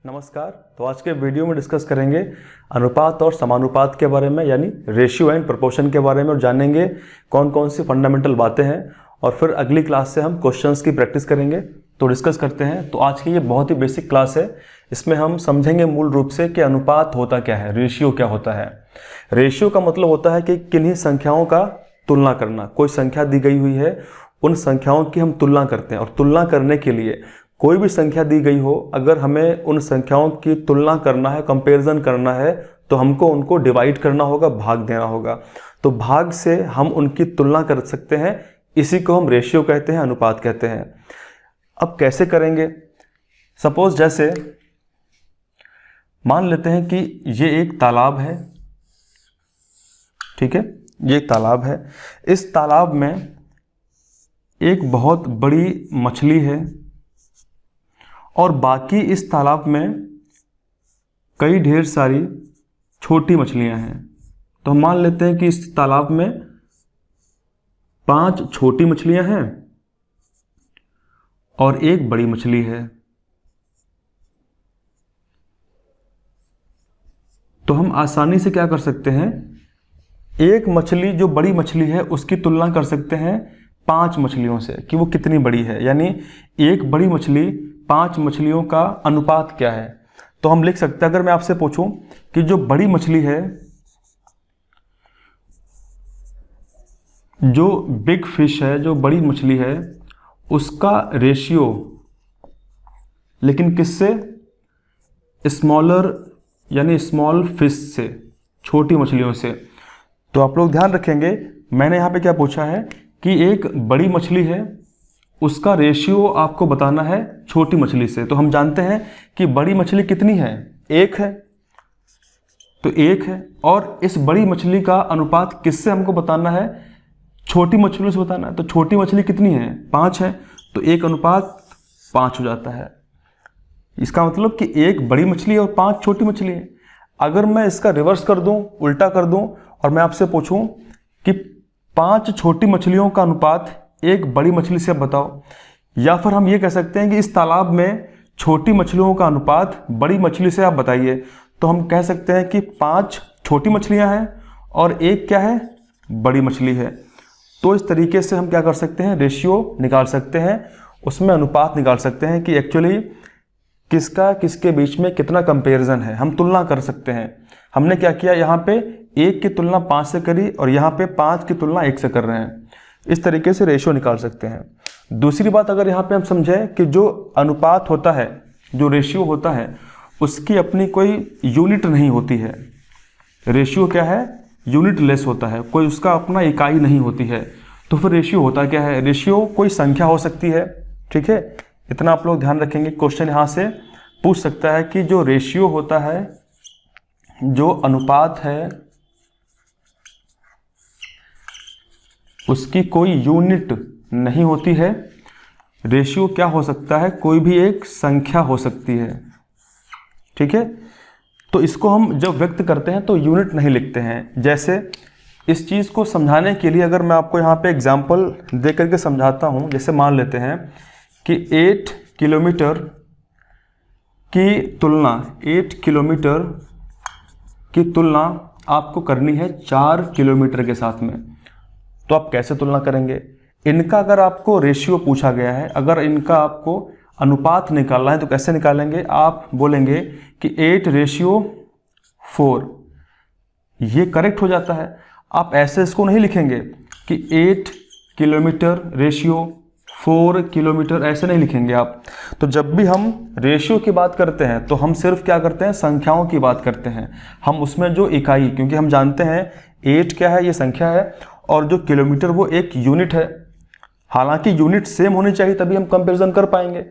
नमस्कार। तो आज के वीडियो में डिस्कस करेंगे अनुपात और समानुपात के बारे में, यानी रेशियो एंड प्रोपोर्शन के बारे में, और जानेंगे कौन कौन सी फंडामेंटल बातें हैं। और फिर अगली क्लास से हम क्वेश्चंस की प्रैक्टिस करेंगे। तो डिस्कस करते हैं। तो आज की ये बहुत ही बेसिक क्लास है। इसमें हम समझेंगे मूल रूप से कि अनुपात होता क्या है, रेशियो क्या होता है। रेशियो का मतलब होता है कि किन्हीं संख्याओं का तुलना करना। कोई संख्या दी गई हुई है, उन संख्याओं की हम तुलना करते हैं, और तुलना करने के लिए कोई भी संख्या दी गई हो, अगर हमें उन संख्याओं की तुलना करना है, कंपैरिजन करना है, तो हमको उनको डिवाइड करना होगा, भाग देना होगा। तो भाग से हम उनकी तुलना कर सकते हैं। इसी को हम रेशियो कहते हैं, अनुपात कहते हैं। अब कैसे करेंगे? सपोज जैसे मान लेते हैं कि ये एक तालाब है, ठीक है, ये एक तालाब है। इस तालाब में एक बहुत बड़ी मछली है और बाकी इस तालाब में कई ढेर सारी छोटी मछलियां हैं। तो हम मान लेते हैं कि इस तालाब में 5 छोटी मछलियां हैं और एक बड़ी मछली है। तो हम आसानी से क्या कर सकते हैं, एक मछली जो बड़ी मछली है उसकी तुलना कर सकते हैं 5 मछलियों से कि वो कितनी बड़ी है। यानी एक बड़ी मछली 5 मछलियों का अनुपात क्या है। तो हम लिख सकते हैं, अगर मैं आपसे पूछूं कि जो बड़ी मछली है, जो बिग फिश है, जो बड़ी मछली है, उसका रेशियो लेकिन किससे, स्मॉलर यानी स्मॉल फिश से, छोटी मछलियों से। तो आप लोग ध्यान रखेंगे, मैंने यहाँ पे क्या पूछा है कि एक बड़ी मछली है, उसका रेशियो आपको बताना है छोटी मछली से। तो हम जानते हैं कि बड़ी मछली कितनी है, 1 है, तो 1 है। और इस बड़ी मछली का अनुपात किससे हमको बताना है, छोटी मछलियों से बताना है। तो छोटी मछली कितनी है, 5 है, तो 1 अनुपात 5 हो जाता है। इसका मतलब कि एक बड़ी मछली और 5 छोटी मछली है। अगर मैं इसका रिवर्स कर दूं, उल्टा कर दूं, और मैं आपसे पूछूं कि 5 छोटी मछलियों का अनुपात एक बड़ी मछली से बताओ, या फिर हम ये कह सकते हैं कि इस तालाब में छोटी मछलियों का अनुपात बड़ी मछली से आप बताइए, तो हम कह सकते हैं कि 5 छोटी मछलियां हैं और एक क्या है, बड़ी मछली है। तो इस तरीके से हम क्या कर सकते हैं, रेशियो निकाल सकते हैं, उसमें अनुपात निकाल सकते हैं कि एक्चुअली किसका किसके बीच में कितना कंपैरिजन है। हम तुलना कर सकते हैं। हमने क्या किया, यहाँ पे 1 की तुलना 5 से करी और यहाँ पे 5 की तुलना 1 से कर रहे हैं। इस तरीके से रेशियो निकाल सकते हैं। दूसरी बात, अगर यहाँ पे हम समझें कि जो अनुपात होता है, जो रेशियो होता है, उसकी अपनी कोई यूनिट नहीं होती है। रेशियो क्या है, यूनिट लेस होता है, कोई उसका अपना इकाई नहीं होती है। तो फिर रेशियो होता क्या है, रेशियो कोई संख्या हो सकती है, ठीक है। इतना आप लोग ध्यान रखेंगे। क्वेश्चन यहाँ से पूछ सकता है कि जो रेशियो होता है, जो अनुपात है, उसकी कोई यूनिट नहीं होती है। रेशियो क्या हो सकता है, कोई भी एक संख्या हो सकती है, ठीक है। तो इसको हम जब व्यक्त करते हैं तो यूनिट नहीं लिखते हैं। जैसे इस चीज़ को समझाने के लिए अगर मैं आपको यहाँ पे एग्जांपल दे करके समझाता हूँ, जैसे मान लेते हैं कि 8 किलोमीटर की तुलना, 8 किलोमीटर की तुलना आपको करनी है 4 किलोमीटर के साथ में। तो आप कैसे तुलना करेंगे? इनका अगर आपको रेशियो पूछा गया है, अगर इनका आपको अनुपात निकालना है, तो कैसे निकालेंगे? आप बोलेंगे कि 8:4, ये करेक्ट हो जाता है। आप ऐसे इसको नहीं लिखेंगे कि 8 किलोमीटर रेशियो 4 किलोमीटर, ऐसे नहीं लिखेंगे आप। तो जब भी हम रेशियो की बात करते हैं तो हम सिर्फ क्या करते हैं, संख्याओं की बात करते हैं। हम उसमें जो इकाई, क्योंकि हम जानते हैं 8 क्या है, ये संख्या है, और जो किलोमीटर वो एक यूनिट है। हालांकि यूनिट सेम होनी चाहिए, तभी हम कंपैरिजन कर पाएंगे।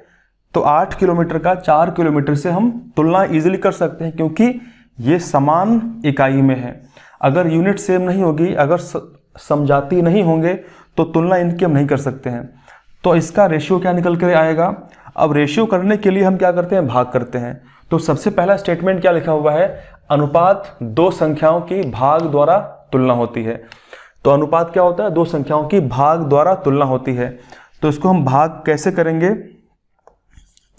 तो 8 किलोमीटर का 4 किलोमीटर से हम तुलना इजीली कर सकते हैं, क्योंकि ये समान इकाई में है। अगर यूनिट सेम नहीं होगी, अगर समजाती नहीं होंगे, तो तुलना इनकी हम नहीं कर सकते हैं। तो इसका रेशियो क्या निकल कर आएगा? अब रेशियो करने के लिए हम क्या करते हैं, भाग करते हैं। तो सबसे पहला स्टेटमेंट क्या लिखा हुआ है, अनुपात 2 संख्याओं की भाग द्वारा तुलना होती है। तो अनुपात क्या होता है, 2 संख्याओं की भाग द्वारा तुलना होती है। तो इसको हम भाग कैसे करेंगे,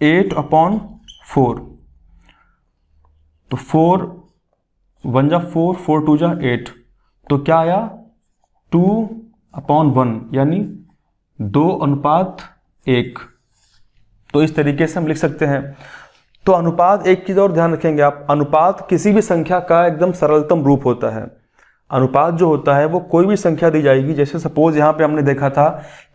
8/4। तो 4 1 जा 4, 4 2 जा 8, तो क्या आया 2/1 यानी 2:1। तो इस तरीके से हम लिख सकते हैं। तो अनुपात, एक चीज़ और ध्यान रखेंगे आप, अनुपात किसी भी संख्या का एकदम सरलतम रूप होता है। अनुपात जो होता है वो कोई भी संख्या दी जाएगी, जैसे सपोज यहाँ पे हमने देखा था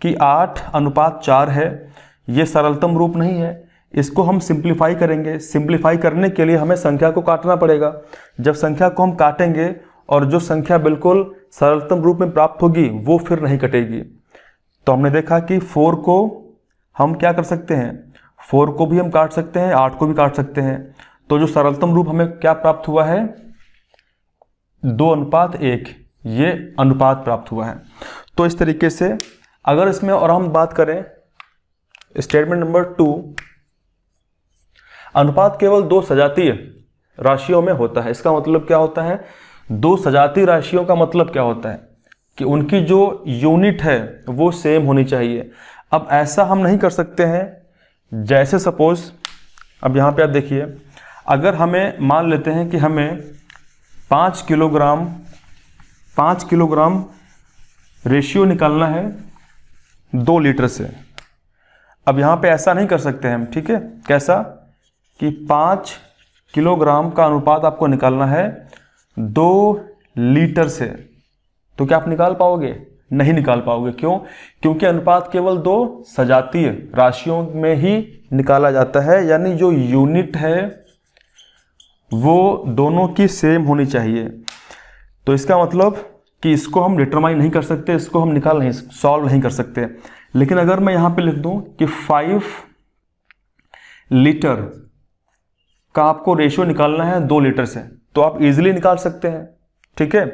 कि 8:4 है, ये सरलतम रूप नहीं है, इसको हम सिंप्लीफाई करेंगे। सिंप्लीफाई करने के लिए हमें संख्या को काटना पड़ेगा। जब संख्या को हम काटेंगे और जो संख्या बिल्कुल सरलतम रूप में प्राप्त होगी वो फिर नहीं कटेगी। तो हमने देखा कि 4 को हम क्या कर सकते हैं, 4 को भी हम काट सकते हैं, 8 को भी काट सकते हैं। तो जो सरलतम रूप हमें क्या प्राप्त हुआ है, 2:1, ये अनुपात प्राप्त हुआ है। तो इस तरीके से अगर इसमें और हम बात करें स्टेटमेंट नंबर 2, अनुपात केवल 2 सजातीय राशियों में होता है। इसका मतलब क्या होता है, 2 सजातीय राशियों का मतलब क्या होता है कि उनकी जो यूनिट है वो सेम होनी चाहिए। अब ऐसा हम नहीं कर सकते हैं, जैसे सपोज अब यहाँ पे आप देखिए, अगर हमें मान लेते हैं कि हमें 5 किलोग्राम रेशियो निकालना है 2 लीटर से। अब यहाँ पे ऐसा नहीं कर सकते हैं हम, ठीक है, कैसा कि 5 किलोग्राम का अनुपात आपको निकालना है 2 लीटर से। तो क्या आप निकाल पाओगे? नहीं निकाल पाओगे। क्यों? क्योंकि अनुपात केवल 2 सजातीय राशियों में ही निकाला जाता है, यानी जो यूनिट है वो दोनों की सेम होनी चाहिए। तो इसका मतलब कि इसको हम डिटरमाइन नहीं कर सकते, इसको हम सॉल्व नहीं कर सकते। लेकिन अगर मैं यहाँ पे लिख दूं कि 5 लीटर का आपको रेशियो निकालना है 2 लीटर से, तो आप इजीली निकाल सकते हैं, ठीक है,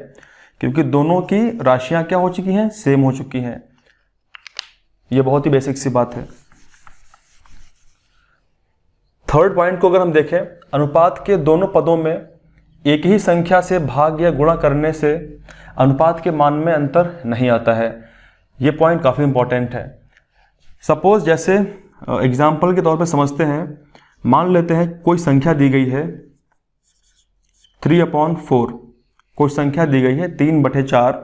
क्योंकि दोनों की राशियां क्या हो चुकी हैं, सेम हो चुकी हैं। यह बहुत ही बेसिक सी बात है। थर्ड पॉइंट को अगर हम देखें, अनुपात के दोनों पदों में एक ही संख्या से भाग या गुणा करने से अनुपात के मान में अंतर नहीं आता है। यह पॉइंट काफ़ी इंपॉर्टेंट है। सपोज जैसे एग्जाम्पल के तौर पे समझते हैं, मान लेते हैं कोई संख्या दी गई है 3/4, कोई संख्या दी गई है 3/4,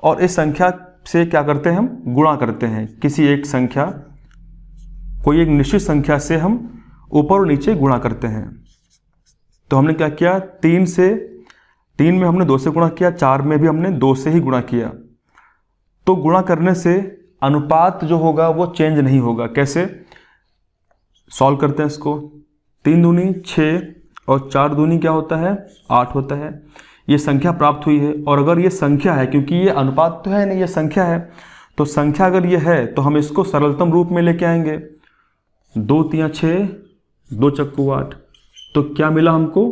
और इस संख्या से क्या करते हैं, हम गुणा करते हैं। किसी एक संख्या, कोई एक निश्चित संख्या से हम ऊपर और नीचे गुणा करते हैं। तो हमने क्या किया, 3 में हमने 2 से गुणा किया, 4 में भी हमने 2 से ही गुणा किया। तो गुणा करने से अनुपात जो होगा वो चेंज नहीं होगा। कैसे सॉल्व करते हैं इसको, 3 दूनी 6 और 4 दूनी क्या होता है, 8 होता है। ये संख्या प्राप्त हुई है। और अगर ये संख्या है, क्योंकि ये अनुपात तो है नहीं, ये संख्या है, तो संख्या अगर ये है तो हम इसको सरलतम रूप में लेके आएंगे। 2 3 6, 2 चक्कू 8, तो क्या मिला हमको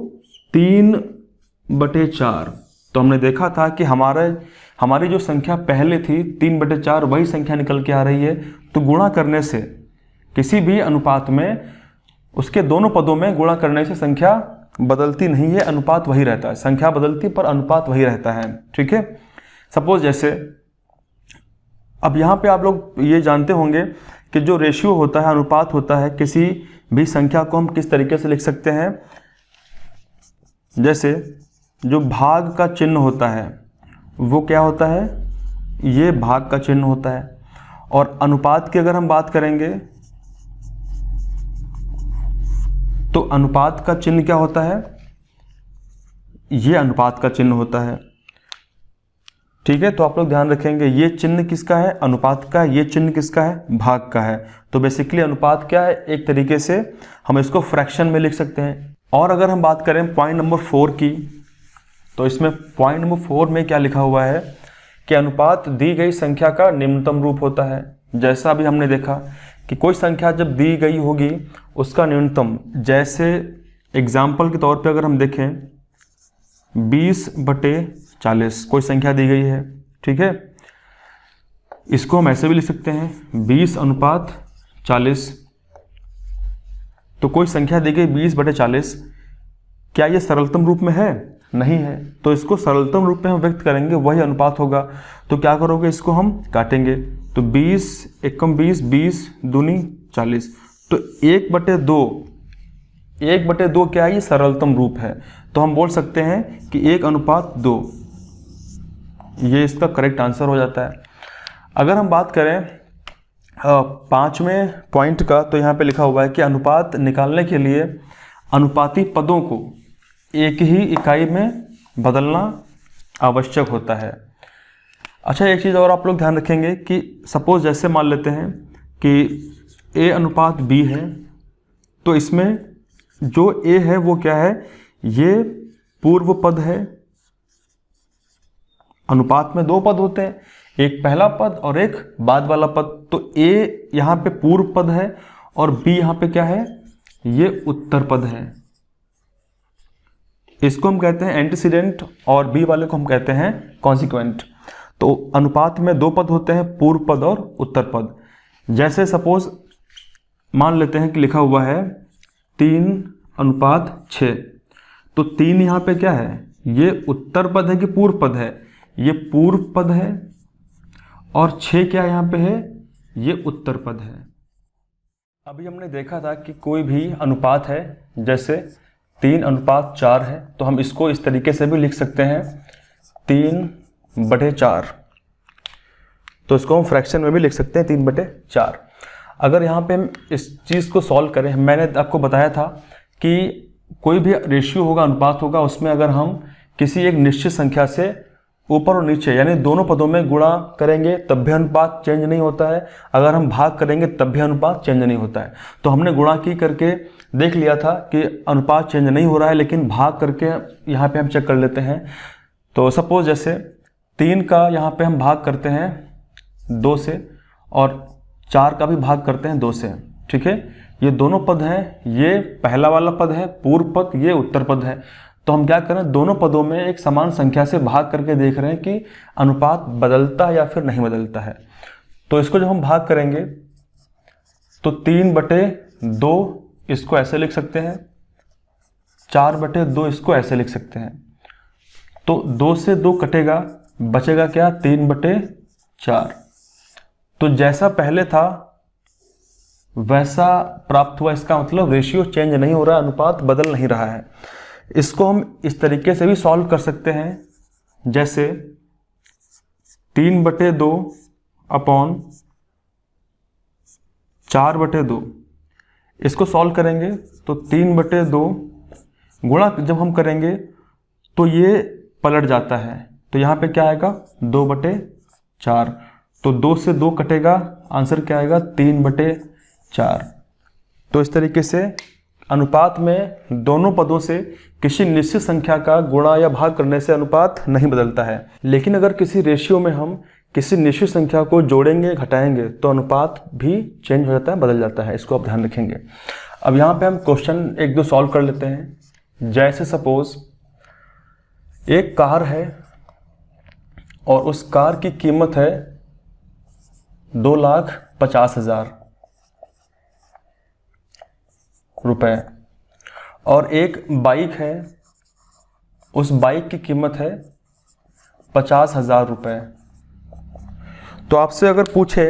3/4। तो हमने देखा था कि हमारी जो संख्या पहले थी 3/4, वही संख्या निकल के आ रही है। तो गुणा करने से किसी भी अनुपात में उसके दोनों पदों में गुणा करने से संख्या बदलती नहीं है, अनुपात वही रहता है। संख्या बदलती पर अनुपात वही रहता है, ठीक है। सपोज जैसे अब यहाँ पे आप लोग ये जानते होंगे कि जो रेशियो होता है, अनुपात होता है, किसी भी संख्या को हम किस तरीके से लिख सकते हैं। जैसे जो भाग का चिन्ह होता है वो क्या होता है, ये भाग का चिन्ह होता है। और अनुपात की अगर हम बात करेंगे तो अनुपात का चिन्ह क्या होता है, ये अनुपात का चिन्ह होता है, ठीक है। तो आप लोग ध्यान रखेंगे, ये चिन्ह किसका है, अनुपात का है, ये चिन्ह किसका है, भाग का है। तो बेसिकली अनुपात क्या है, एक तरीके से हम इसको फ्रैक्शन में लिख सकते हैं। और अगर हम बात करें पॉइंट नंबर 4 की, तो इसमें पॉइंट नंबर 4 में क्या लिखा हुआ है कि अनुपात दी गई संख्या का निम्नतम रूप होता है। जैसा अभी हमने देखा कि कोई संख्या जब दी गई होगी उसका न्यूनतम, जैसे एग्जाम्पल के तौर पे अगर हम देखें 20/40 कोई संख्या दी गई है, ठीक है, इसको हम ऐसे भी लिख सकते हैं 20:40। तो कोई संख्या दी गई 20/40, क्या ये सरलतम रूप में है, नहीं है, तो इसको सरलतम रूप में हम व्यक्त करेंगे, वही अनुपात होगा। तो क्या करोगे, इसको हम काटेंगे, तो 20 एकम 20, 20 दूनी 40, तो 1/2 1/2 क्या है, ये सरलतम रूप है। तो हम बोल सकते हैं कि 1:2, ये इसका करेक्ट आंसर हो जाता है। अगर हम बात करें 5वें पॉइंट का, तो यहाँ पे लिखा हुआ है कि अनुपात निकालने के लिए अनुपाती पदों को एक ही इकाई में बदलना आवश्यक होता है। अच्छा, एक चीज़ और आप लोग ध्यान रखेंगे कि सपोज जैसे मान लेते हैं कि A/B है, तो इसमें जो A है वो क्या है, ये पूर्व पद है। अनुपात में 2 पद होते हैं, एक पहला पद और एक बाद वाला पद। तो A यहाँ पे पूर्व पद है और B यहाँ पे क्या है, ये उत्तर पद है। इसको हम कहते हैं एंटीसीडेंट और B वाले को हम कहते हैं कॉन्सिक्वेंट। तो अनुपात में 2 पद होते हैं, पूर्व पद और उत्तर पद। जैसे सपोज मान लेते हैं कि लिखा हुआ है 3:6, तो 3 यहाँ पे क्या है, ये उत्तर पद है कि पूर्व पद है, ये पूर्व पद है, और 6 क्या यहाँ पे है, ये उत्तर पद है। अभी हमने देखा था कि कोई भी अनुपात है, जैसे 3:4 है, तो हम इसको इस तरीके से भी लिख सकते हैं 3/4। तो इसको हम फ्रैक्शन में भी लिख सकते हैं 3/4। अगर यहाँ पे हम इस चीज़ को सॉल्व करें, मैंने आपको बताया था कि कोई भी रेशियो होगा, अनुपात होगा, उसमें अगर हम किसी एक निश्चित संख्या से ऊपर और नीचे यानी दोनों पदों में गुणा करेंगे तब भी अनुपात चेंज नहीं होता है, अगर हम भाग करेंगे तब भी अनुपात चेंज नहीं होता है। तो हमने गुणा की करके देख लिया था कि अनुपात चेंज नहीं हो रहा है, लेकिन भाग करके यहाँ पे हम चेक कर लेते हैं। तो सपोज जैसे 3 का यहाँ पे हम भाग करते हैं 2 से और 4 का भी भाग करते हैं 2 से, ठीक है। ये दोनों पद हैं, ये पहला वाला पद है पूर्व पद, ये उत्तर पद है। तो हम क्या करें, दोनों पदों में एक समान संख्या से भाग करके देख रहे हैं कि अनुपात बदलता है या फिर नहीं बदलता है। तो इसको जब हम भाग करेंगे तो 3/2 इसको ऐसे लिख सकते हैं, 4/2 इसको ऐसे लिख सकते हैं। तो 2 से 2 कटेगा, बचेगा क्या, 3/4। तो जैसा पहले था वैसा प्राप्त हुआ, इसका मतलब रेशियो चेंज नहीं हो रहा, अनुपात बदल नहीं रहा है। इसको हम इस तरीके से भी सॉल्व कर सकते हैं, जैसे 3/2 अपॉन 4/2। इसको सॉल्व करेंगे तो 3/2 गुणा जब हम करेंगे तो ये पलट जाता है, तो यहाँ पे क्या आएगा 2/4। तो 2 से 2 कटेगा, आंसर क्या आएगा 3/4। तो इस तरीके से अनुपात में दोनों पदों से किसी निश्चित संख्या का गुणा या भाग करने से अनुपात नहीं बदलता है। लेकिन अगर किसी रेशियो में हम किसी निश्चित संख्या को जोड़ेंगे घटाएंगे तो अनुपात भी चेंज हो जाता है, बदल जाता है। इसको आप ध्यान रखेंगे। अब यहाँ पे हम क्वेश्चन 1-2 सॉल्व कर लेते हैं। जैसे सपोज एक कार है और उस कार की कीमत है 2,50,000 रुपए, और एक बाइक है, उस बाइक की कीमत है 50,000 रुपए। तो आपसे अगर पूछे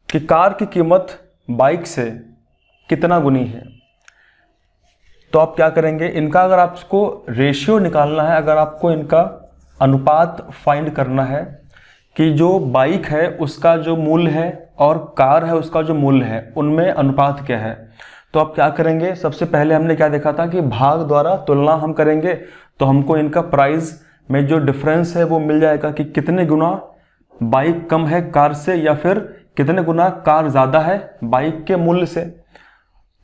कि कार की कीमत बाइक से कितना गुनी है, तो आप क्या करेंगे, इनका अगर आपको रेशियो निकालना है, अगर आपको इनका अनुपात फाइंड करना है कि जो बाइक है उसका जो मूल्य है और कार है उसका जो मूल्य है, उनमें अनुपात क्या है, तो आप क्या करेंगे, सबसे पहले हमने क्या देखा था कि भाग द्वारा तुलना हम करेंगे, तो हमको इनका प्राइस में जो डिफरेंस है वो मिल जाएगा कि कितने गुना बाइक कम है कार से या फिर कितने गुना कार ज़्यादा है बाइक के मूल्य से।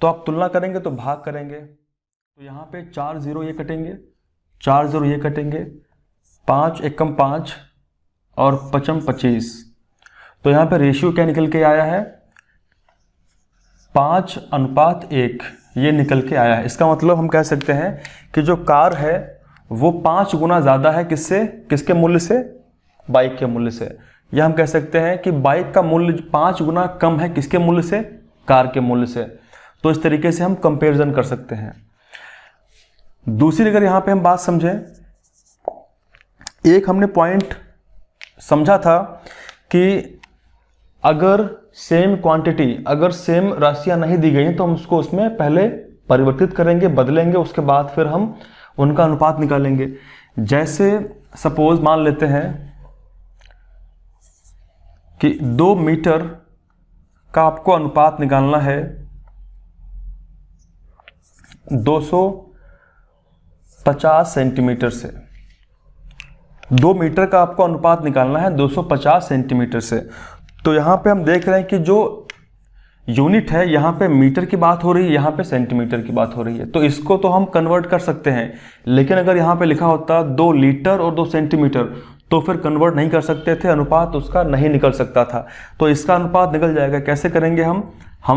तो आप तुलना करेंगे तो भाग करेंगे, तो यहाँ पे 4 0 ये कटेंगे, 4 0 ये कटेंगे, 5 एकम 5 और 5 25। तो यहाँ पे रेशियो क्या निकल के आया है, 5:1 ये निकल के आया है। इसका मतलब हम कह सकते हैं कि जो कार है वो 5 गुना ज़्यादा है किससे, किसके मूल्य से, बाइक के मूल्य से। या हम कह सकते हैं कि बाइक का मूल्य 5 गुना कम है किसके मूल्य से, कार के मूल्य से। तो इस तरीके से हम कंपैरिजन कर सकते हैं। दूसरी अगर यहाँ पे हम बात समझें, एक हमने पॉइंट समझा था कि अगर सेम क्वांटिटी, अगर सेम राशियां नहीं दी गई हैं तो हम उसको उसमें पहले परिवर्तित करेंगे, बदलेंगे, उसके बाद फिर हम उनका अनुपात निकालेंगे। जैसे सपोज मान लेते हैं कि 2 मीटर का आपको अनुपात निकालना है 250 सेंटीमीटर से। 2 मीटर का आपको अनुपात निकालना है 250 सेंटीमीटर से। तो यहाँ पे हम देख रहे हैं कि जो यूनिट है, यहाँ पे मीटर की बात हो रही है, यहाँ पे सेंटीमीटर की बात हो रही है। तो इसको तो हम कन्वर्ट कर सकते हैं, लेकिन अगर यहाँ पे लिखा होता 2 लीटर और 2 सेंटीमीटर तो फिर कन्वर्ट नहीं कर सकते थे, अनुपात उसका नहीं निकल सकता था। तो इसका अनुपात निकल जाएगा। कैसे करेंगे हम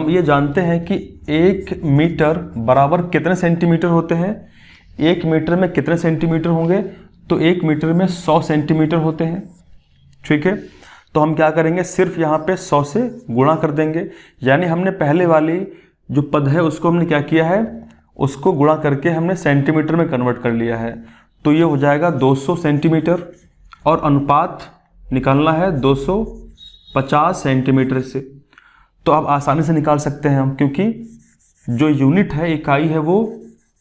ये जानते हैं कि 1 मीटर बराबर कितने सेंटीमीटर होते हैं। 1 मीटर में कितने सेंटीमीटर होंगे, तो 1 मीटर में 100 सेंटीमीटर होते हैं। ठीक है, तो हम क्या करेंगे, सिर्फ यहाँ पे 100 से गुणा कर देंगे। यानी हमने पहले वाली जो पद है उसको हमने क्या किया है, उसको गुणा करके हमने सेंटीमीटर में कन्वर्ट कर लिया है। तो ये हो जाएगा 200 सेंटीमीटर और अनुपात निकालना है 250 सेंटीमीटर से। तो आप आसानी से निकाल सकते हैं हम, क्योंकि जो यूनिट है, इकाई है, वो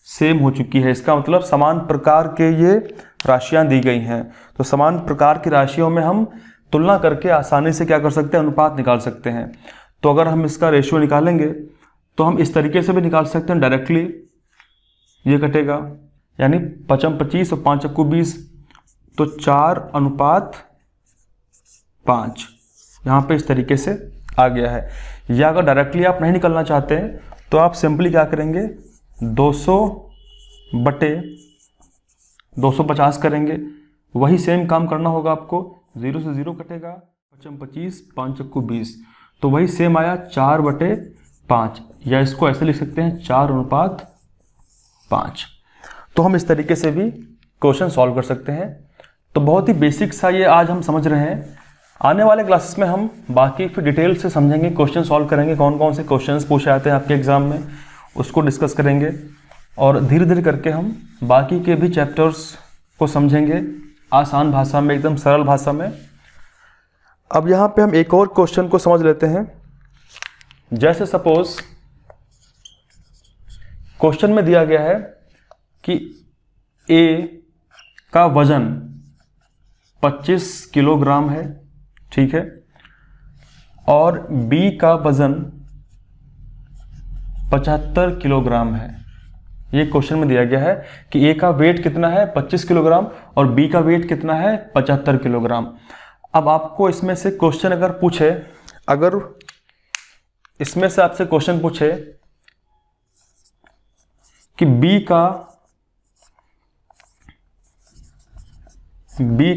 सेम हो चुकी है। इसका मतलब समान प्रकार के ये राशियां दी गई हैं। तो समान प्रकार की राशियों में हम तुलना करके आसानी से क्या कर सकते हैं, अनुपात निकाल सकते हैं। तो अगर हम इसका रेशियो निकालेंगे तो हम इस तरीके से भी निकाल सकते हैं डायरेक्टली। ये कटेगा, यानी 5 25 और 5 20, तो 4:5 यहाँ पे इस तरीके से आ गया है। या अगर डायरेक्टली आप नहीं निकलना चाहते हैं तो आप सिंपली क्या करेंगे, 200/250 करेंगे। वही सेम काम करना होगा आपको। 0 से 0 कटेगा, 5 25 5 20, तो वही सेम आया 4/5, या इसको ऐसे लिख सकते हैं 4:5। तो हम इस तरीके से भी क्वेश्चन सॉल्व कर सकते हैं। तो बहुत ही बेसिक सा ये आज हम समझ रहे हैं। आने वाले क्लासेस में हम बाकी फिर डिटेल से समझेंगे, क्वेश्चन सॉल्व करेंगे, कौन कौन से क्वेश्चंस पूछे आते हैं आपके एग्जाम में, उसको डिस्कस करेंगे। और धीरे धीरे करके हम बाकी के भी चैप्टर्स को समझेंगे आसान भाषा में, एकदम सरल भाषा में। अब यहाँ पे हम एक और क्वेश्चन को समझ लेते हैं। जैसे सपोज क्वेश्चन में दिया गया है कि ए का वजन 25 किलोग्राम है, ठीक है, और बी का वजन 75 किलोग्राम है। ये क्वेश्चन में दिया गया है कि ए का वेट कितना है 25 किलोग्राम और बी का वेट कितना है 75 किलोग्राम। अब आपको इसमें से क्वेश्चन अगर पूछे, अगर इसमें से आपसे क्वेश्चन पूछे कि बी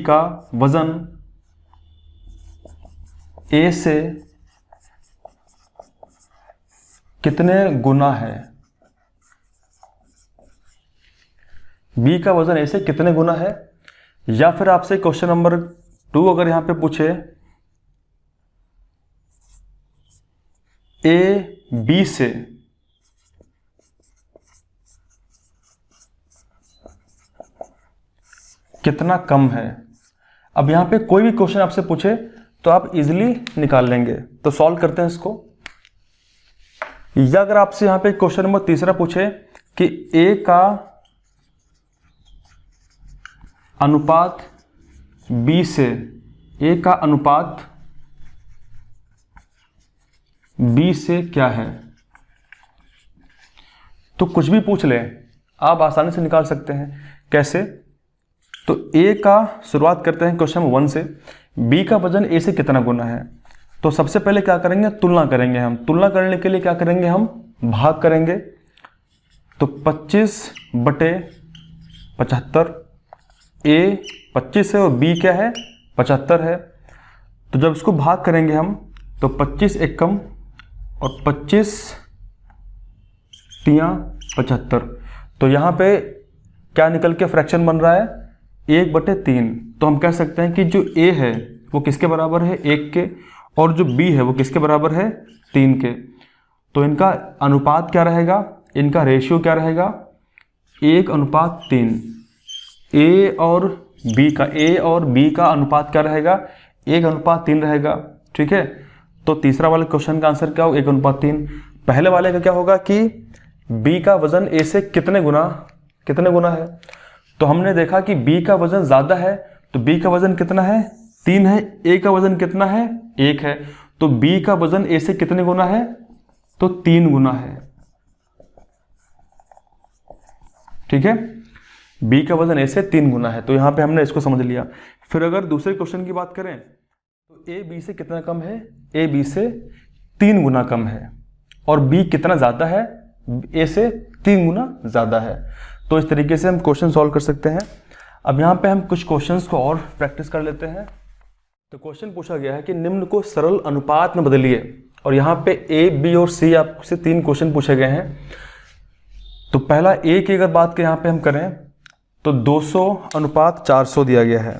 का वजन ए से कितने गुना है, बी का वजन ए से कितने गुना है। या फिर आपसे क्वेश्चन नंबर 2 अगर यहां पे पूछे ए बी से कितना कम है। अब यहां पे कोई भी क्वेश्चन आपसे पूछे तो आप इजीली निकाल लेंगे। तो सॉल्व करते हैं इसको। या अगर आपसे यहां पे क्वेश्चन नंबर 3 पूछे कि ए का अनुपात बी से, ए का अनुपात बी से क्या है, तो कुछ भी पूछ ले आप आसानी से निकाल सकते हैं। कैसे, तो ए का शुरुआत करते हैं क्वेश्चन नंबर 1 से। बी का वजन ए से कितना गुना है, तो सबसे पहले क्या करेंगे, तुलना करेंगे। हम तुलना करने के लिए क्या करेंगे, हम भाग करेंगे। तो 25/75, ए 25 है और बी क्या है 75 है। तो जब इसको भाग करेंगे हम तो 25 एकम और 25 तियां 75, तो यहाँ पे क्या निकल के फ्रैक्शन बन रहा है 1/3। तो हम कह सकते हैं कि जो ए है वो किसके बराबर है 1 के, और जो बी है वो किसके बराबर है 3 के। तो इनका अनुपात क्या रहेगा, इनका रेशियो क्या रहेगा 1:3। ए और बी का अनुपात क्या रहेगा 1:3 रहेगा। ठीक है, तो तीसरा वाले क्वेश्चन का आंसर क्या होगा? 1:3। पहले वाले का क्या होगा कि बी का वजन ए से कितने गुना है। तो हमने देखा कि बी का वजन ज़्यादा है, तो बी का वजन कितना है? 3 है। ए का वजन कितना है? 1 है। तो बी का वजन ए से कितने गुना है? तो 3 गुना है। ठीक है, बी का वजन ए से 3 गुना है। तो यहां पे हमने इसको समझ लिया। फिर अगर दूसरे क्वेश्चन की बात करें तो ए बी से कितना कम है? ए बी से 3 गुना कम है। और बी कितना ज़्यादा है? ए से 3 गुना ज़्यादा है। तो इस तरीके से हम क्वेश्चन सॉल्व कर सकते हैं। अब यहाँ पे हम कुछ क्वेश्चंस को और प्रैक्टिस कर लेते हैं। तो क्वेश्चन पूछा गया है कि निम्न को सरल अनुपात में बदलिए, और यहाँ पे ए बी और सी आपसे 3 क्वेश्चन पूछे गए हैं। तो पहला ए की अगर बात यहाँ पे हम करें तो 200:400 दिया गया है।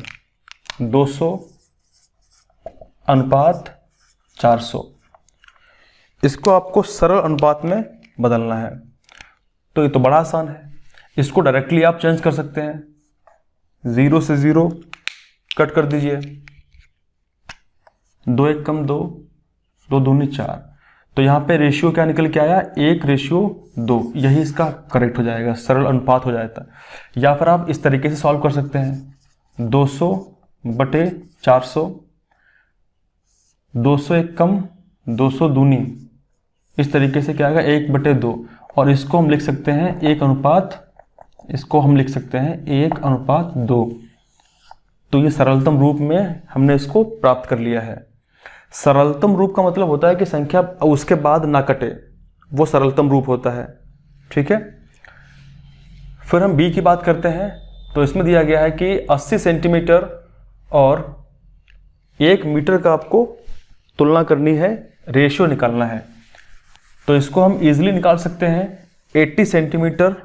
200:400 इसको आपको सरल अनुपात में बदलना है। तो ये तो बड़ा आसान है, इसको डायरेक्टली आप चेंज कर सकते हैं। 0 से 0 कट कर दीजिए, 2 1 कम 2, 2 दूनी 4। तो यहाँ पे रेशियो क्या निकल के आया? 1:2। यही इसका करेक्ट हो जाएगा, सरल अनुपात हो जाता है। या फिर आप इस तरीके से सॉल्व कर सकते हैं, 200/400, 200 1 कम 200 दूनी, इस तरीके से क्या आएगा? 1/2। और इसको हम लिख सकते हैं 1:2। तो ये सरलतम रूप में हमने इसको प्राप्त कर लिया है। सरलतम रूप का मतलब होता है कि संख्या उसके बाद ना कटे, वो सरलतम रूप होता है। ठीक है, फिर हम बी की बात करते हैं। तो इसमें दिया गया है कि 80 सेंटीमीटर और 1 मीटर का आपको तुलना करनी है, रेशियो निकालना है। तो इसको हम इजीली निकाल सकते हैं। 80 सेंटीमीटर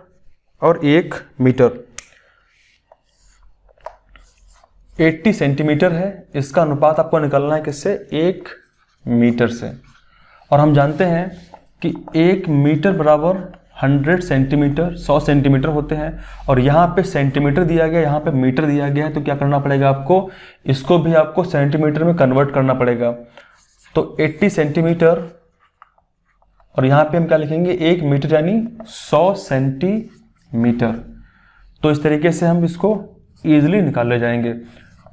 और 1 मीटर, 80 सेंटीमीटर है, इसका अनुपात आपको निकालना है किससे? 1 मीटर से। और हम जानते हैं कि 1 मीटर बराबर 100 सेंटीमीटर, 100 सेंटीमीटर होते हैं। और यहाँ पे सेंटीमीटर दिया गया, यहाँ पे मीटर दिया गया है। तो क्या करना पड़ेगा आपको? इसको भी आपको सेंटीमीटर में कन्वर्ट करना पड़ेगा। तो 80 सेंटीमीटर और यहाँ पे हम क्या लिखेंगे? 1 मीटर यानी 100 सेंटीमीटर। तो इस तरीके से हम इसको ईजिली निकाल ले जाएंगे।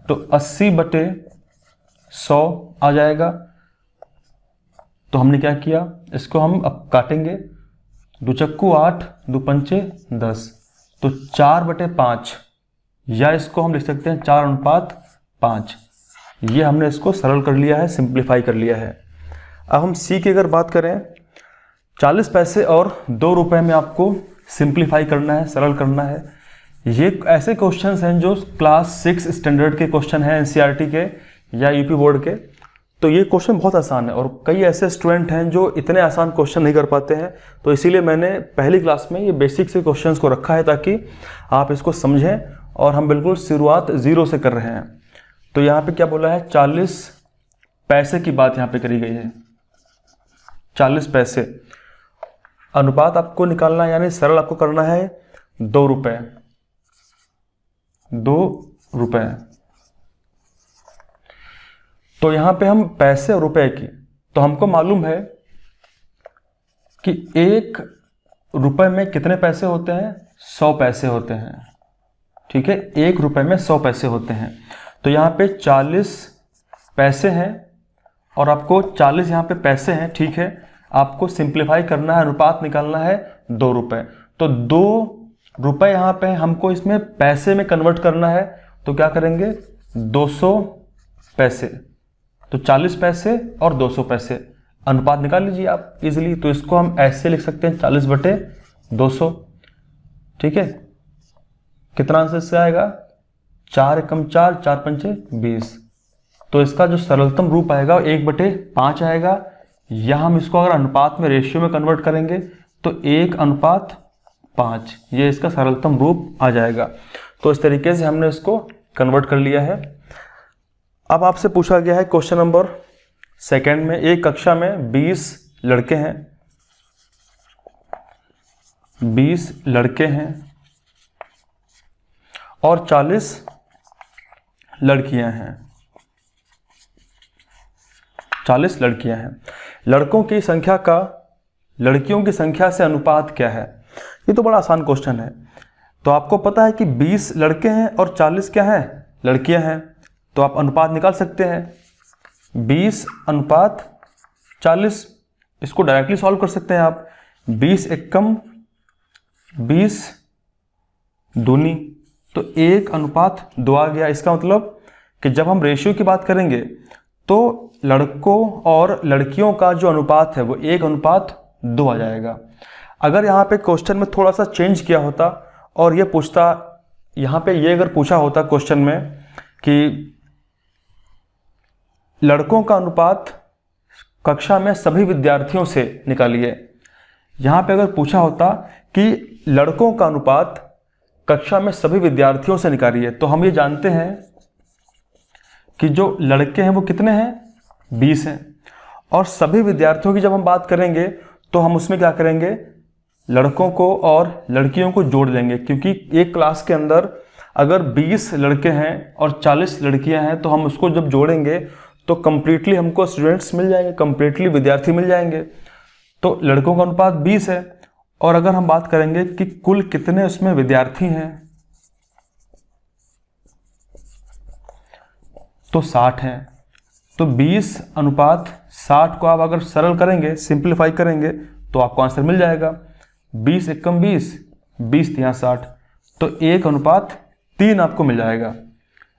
तो 80/100 आ जाएगा। तो हमने क्या किया? इसको हम अब काटेंगे। 2 चक्कू 8, 2 पंचे 10, तो 4/5, या इसको हम लिख सकते हैं 4:5। ये हमने इसको सरल कर लिया है, सिंप्लीफाई कर लिया है। अब हम सी की अगर बात करें, 40 पैसे और 2 रुपए में आपको सिंप्लीफाई करना है, सरल करना है। ये ऐसे क्वेश्चंस हैं जो क्लास 6 स्टैंडर्ड के क्वेश्चन हैं, एनसीईआरटी के या यूपी बोर्ड के। तो ये क्वेश्चन बहुत आसान है, और कई ऐसे स्टूडेंट हैं जो इतने आसान क्वेश्चन नहीं कर पाते हैं। तो इसीलिए मैंने पहली क्लास में ये बेसिक से क्वेश्चंस को रखा है, ताकि आप इसको समझें। और हम बिल्कुल शुरुआत 0 से कर रहे हैं। तो यहाँ पे क्या बोला है? 40 पैसे की बात यहाँ पे करी गई है। 40 पैसे, अनुपात आपको निकालना है, यानी सरल आपको करना है 2 रुपए। 2 रुपए, तो यहां पे हम पैसे और रुपए की, तो हमको मालूम है कि 1 रुपए में कितने पैसे होते हैं? 100 पैसे होते हैं। ठीक है, 1 रुपए में 100 पैसे होते हैं। तो यहां पे 40 पैसे हैं, और आपको 40 यहां पे पैसे हैं। ठीक है, आपको सिंप्लीफाई करना है, अनुपात निकालना है 2 रुपए। तो 2 रुपए यहाँ पे हमको इसमें पैसे में कन्वर्ट करना है। तो क्या करेंगे? 200 पैसे, तो 40 पैसे और 200 पैसे, अनुपात निकाल लीजिए आप इजीली। तो इसको हम ऐसे लिख सकते हैं 40/200। ठीक है, कितना आंसर से आएगा? 4 एकम 4, 4 पंचे 20। तो इसका जो सरलतम रूप आएगा 1/5 आएगा। या हम इसको अगर अनुपात में, रेशियो में कन्वर्ट करेंगे तो 1:5, ये इसका सरलतम रूप आ जाएगा। तो इस तरीके से हमने इसको कन्वर्ट कर लिया है। अब आपसे पूछा गया है क्वेश्चन नंबर 2 में, एक कक्षा में 20 लड़के हैं, 20 लड़के हैं और 40 लड़कियां हैं। 40 लड़कियां हैं। लड़कों की संख्या का लड़कियों की संख्या से अनुपात क्या है? ये तो बड़ा आसान क्वेश्चन है। तो आपको पता है कि 20 लड़के हैं और 40 क्या हैं? लड़कियां हैं। तो आप अनुपात निकाल सकते हैं 20 अनुपात 40। इसको डायरेक्टली सॉल्व कर सकते हैं आप। 20 एकम 20 दूनी, तो 1 अनुपात 2 आ गया। इसका मतलब कि जब हम रेशियो की बात करेंगे तो लड़कों और लड़कियों का जो अनुपात है वो 1 अनुपात 2 आ जाएगा। अगर यहाँ पे क्वेश्चन में थोड़ा सा चेंज किया होता और ये पूछता, यहाँ पे ये अगर पूछा होता क्वेश्चन में कि लड़कों का अनुपात कक्षा में सभी विद्यार्थियों से निकालिए, यहाँ पे अगर पूछा होता कि लड़कों का अनुपात कक्षा में सभी विद्यार्थियों से निकालिए, तो हम ये जानते हैं कि जो लड़के हैं वो कितने हैं? 20 हैं। और सभी विद्यार्थियों की जब हम बात करेंगे तो हम उसमें क्या करेंगे? लड़कों को और लड़कियों को जोड़ देंगे, क्योंकि एक क्लास के अंदर अगर 20 लड़के हैं और 40 लड़कियां हैं तो हम उसको जब जोड़ेंगे तो कंप्लीटली हमको स्टूडेंट्स मिल जाएंगे, कंप्लीटली विद्यार्थी मिल जाएंगे। तो लड़कों का अनुपात 20 है। और अगर हम बात करेंगे कि कुल कितने उसमें विद्यार्थी हैं, तो 60 हैं। तो 20 अनुपात 60 को आप अगर सरल करेंगे, सिंप्लीफाई करेंगे, तो आपको आंसर मिल जाएगा 20 एकम 20, 20 तिया 60, तो 1 अनुपात 3 आपको मिल जाएगा।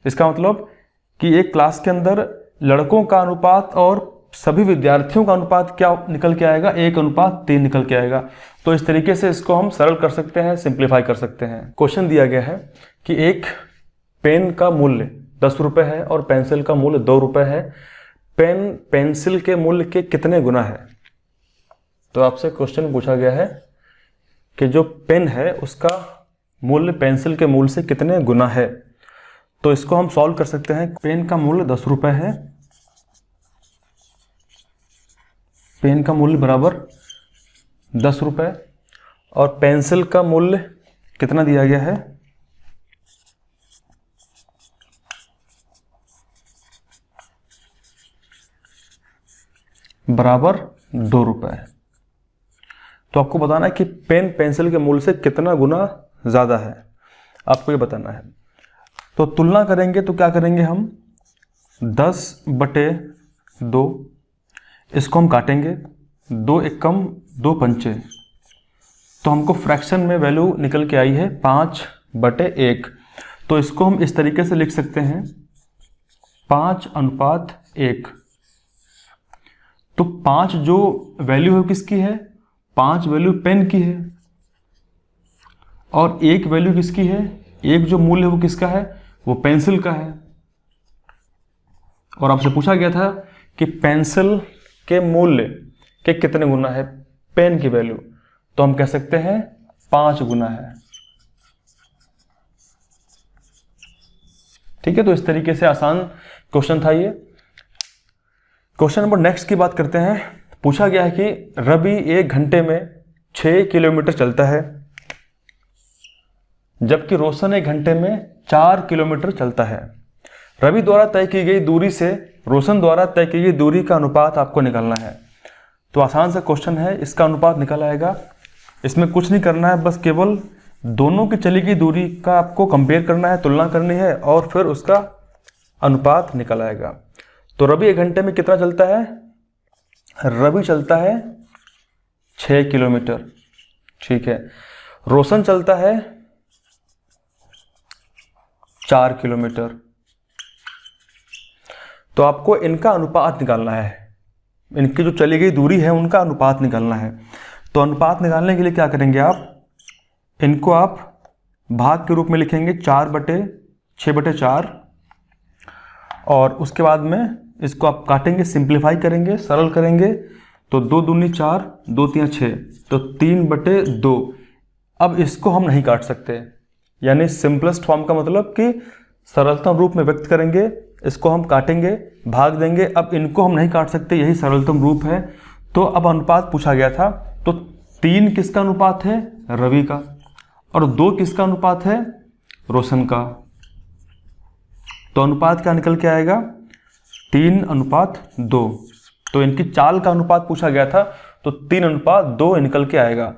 इसका मतलब कि एक क्लास के अंदर लड़कों का अनुपात और सभी विद्यार्थियों का अनुपात क्या निकल के आएगा? 1 अनुपात 3 निकल के आएगा। तो इस तरीके से इसको हम सरल कर सकते हैं, सिंप्लीफाई कर सकते हैं। क्वेश्चन दिया गया है कि एक पेन का मूल्य 10 रुपये है और पेंसिल का मूल्य 2 रुपये है। पेन पेंसिल के मूल्य के कितने गुना है? तो आपसे क्वेश्चन पूछा गया है कि जो पेन है उसका मूल्य पेंसिल के मूल्य से कितने गुना है। तो इसको हम सॉल्व कर सकते हैं। पेन का मूल्य 10 रुपये है, पेन का मूल्य बराबर 10 रुपये, और पेंसिल का मूल्य कितना दिया गया है? बराबर 2 रुपये। तो आपको बताना है कि पेन पेंसिल के मूल्य से कितना गुना ज़्यादा है, आपको ये बताना है। तो तुलना करेंगे तो क्या करेंगे हम? 10/2, इसको हम काटेंगे, 2 एकम 2 पंचे, तो हमको फ्रैक्शन में वैल्यू निकल के आई है 5/1। तो इसको हम इस तरीके से लिख सकते हैं 5:1। तो 5 जो वैल्यू है किसकी है? 5 वैल्यू पेन की है, और 1 वैल्यू किसकी है? 1 जो मूल्य है वो किसका है? वो पेंसिल का है। और आपसे पूछा गया था कि पेंसिल के मूल्य के कितने गुना है पेन की वैल्यू, तो हम कह सकते हैं 5 गुना है। ठीक है, तो इस तरीके से आसान क्वेश्चन था ये। क्वेश्चन नंबर नेक्स्ट की बात करते हैं। पूछा गया है कि रवि 1 घंटे में 6 किलोमीटर चलता है, जबकि रोशन 1 घंटे में 4 किलोमीटर चलता है। रवि द्वारा तय की गई दूरी से रोशन द्वारा तय की गई दूरी का अनुपात आपको निकालना है। तो आसान सा क्वेश्चन है, इसका अनुपात निकल आएगा। इसमें कुछ नहीं करना है, बस केवल दोनों की चली गई दूरी का आपको कंपेयर करना है, तुलना करनी है, और फिर उसका अनुपात निकल आएगा। तो रवि 1 घंटे में कितना चलता है? रवि चलता है 6 किलोमीटर। ठीक है, रोशन चलता है 4 किलोमीटर। तो आपको इनका अनुपात निकालना है, इनकी जो चली गई दूरी है उनका अनुपात निकालना है। तो अनुपात निकालने के लिए क्या करेंगे आप? इनको आप भाग के रूप में लिखेंगे 4/6/4, और उसके बाद में इसको आप काटेंगे, सिंप्लीफाई करेंगे, सरल करेंगे। तो 2 दूनी 4, 2 तिया 6, तो 3/2। अब इसको हम नहीं काट सकते, यानी सिंपलेस्ट फॉर्म का मतलब कि सरलतम रूप में व्यक्त करेंगे, इसको हम काटेंगे, भाग देंगे। अब इनको हम नहीं काट सकते, यही सरलतम रूप है। तो अब अनुपात पूछा गया था, तो 3 किसका अनुपात है? रवि का। और 2 किसका अनुपात है? रोशन का। तो अनुपात क्या निकल के आएगा? 3:2। तो इनकी चाल का अनुपात पूछा गया था, तो 3:2 निकल के आएगा।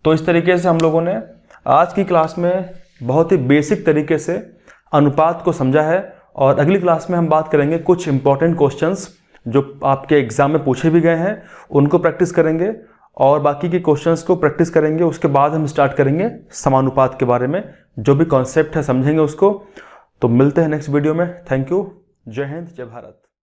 तो इस तरीके से हम लोगों ने आज की क्लास में बहुत ही बेसिक तरीके से अनुपात को समझा है, और अगली क्लास में हम बात करेंगे कुछ इंपॉर्टेंट क्वेश्चंस जो आपके एग्जाम में पूछे भी गए हैं, उनको प्रैक्टिस करेंगे और बाकी के क्वेश्चंस को प्रैक्टिस करेंगे। उसके बाद हम स्टार्ट करेंगे समानुपात के बारे में, जो भी कॉन्सेप्ट है समझेंगे उसको। तो मिलते हैं नेक्स्ट वीडियो में। Thank you. जय हिंद, जय भारत।